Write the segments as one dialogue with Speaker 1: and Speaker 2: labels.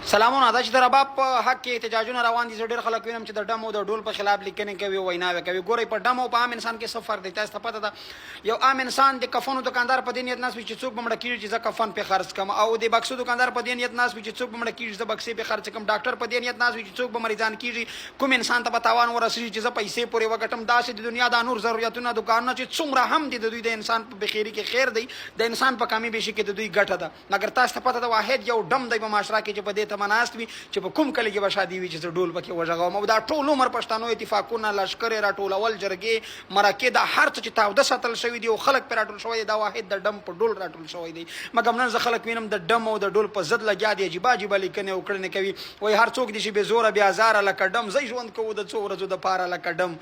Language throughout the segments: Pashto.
Speaker 1: سلامونه. دا چې د رباب په حق کې احتجاجونه روان دي، زه ډېر خلک وینم چې د ډم او د ډول په خلاف لیکنې کوي، ویناوې کوي. ګورئ په ډم او په عام انسان کې څه فرق دی، تاسو ته پته ده. یو عام انسان د کفنو دکاندار په دې نیت ناست وي چې څوک به مړه کېږي چې زه کفن پې خرڅ کړم، او د بکسو دکاندار په دې نیت ناست وي چې څوک به مړه کېږي زه بکسې پې خرڅ کړم، ډاکټر په دې نیت ناست وي چې څوک به مریضان کېږي، کوم انسان ته به تاوان ورسېږي چې زه پیسې پورې وګټم. داسې د دنیا دا نور ضرورتونه دکانونه چې څومره هم دي د دوی د انسان په بخیري کې خیر دی، د انسان په کمی بیشي کې د دوی ګټه ده. مګر تاسو ته پته ده واحد یو ډم دی په معاشره کې چې په دې تمه ناست وي چې په کوم کلي کې به شادي وي چې زه ډول پکې وغږوم. او دا ټول عمر پښتانو اتفاقونه، لښکرې راټولول، جرګې، مرکې، دا هر څه چې تاوده ساتل شوي دي او خلک پرې راټول شوی دی، دا واحد د ډم په ډول راټول شوی دی. مګر نن زه خلک وینم د ډم او د ډول په ضد لګیا دي، عجیبه عجیبه لیکنې او کړنې کوي. وایي هر څوک دي چې بې زوره بې ازاره لکه ډم، زه ژوند کوو د څو ورځو دپاره لکه ډم.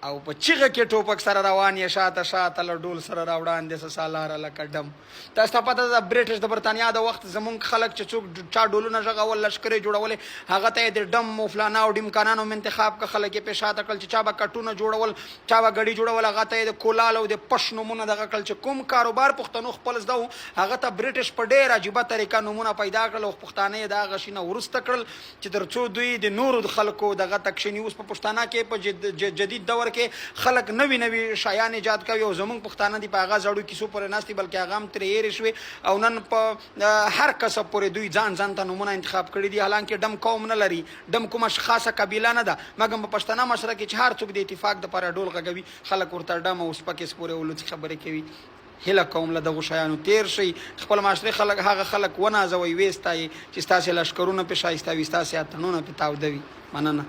Speaker 1: او په چیغه کې ټوپک سره روان یې، شاته شاته له ډول سره راوړاندې څه سالاره لکه ډم. تاسو ته پته ده برټش د برتانیا د وخت زمونږ خلک چې څوک چا ډولونه غږول، لښکرې جوړولې، هغه ته یې د ډم او فلانا او ډمکانانو انتخاب که خلک یې پې شاته کړل چې چا به کټونه جوړول، چا به ګړي جوړول، هغه ته یې د کولال او د پش نومونه دغه کړل. چې کوم کاروبار پښتنو خپل زده و، هغه ته برټش په ډېر عجیبه طریقه نومونه پیدا کړل او پښتانه یې د هغه شي نه وروسته کړل چې تر څو دوی د نورو خلکو دغه تکشني. اوس په پښتانه کې په جدید دور کې خلک نوی نوی شیان ایجاد کوي او زمونږ پښتانه دي په هغه زړو کیسو پورې ناست دي، بلکې هغه هم ترې هېرې شوې او نن په هر کسب پورې دوی ځان ځان ته نومونه انتخاب کړي دي. حالانکې ډم قوم نه لري، ډم کومه خاصه قبیله نه ده، مګر په پښتانه معاشره کې چې هر څوک د اتفاق دپاره ډول غږوي، خلک ورته ډم او سپکې سپورې او لوڅې خبرې کوي. هیله کوم له دغو شیانو تېر شئ، خپل معاشرې خلک هغه خلک ونازوئ، ویې ستایئ چې ستاسې لښکرونه پې ښایسته وي، ستاسې اتڼونه پې تاوده وي. مننه.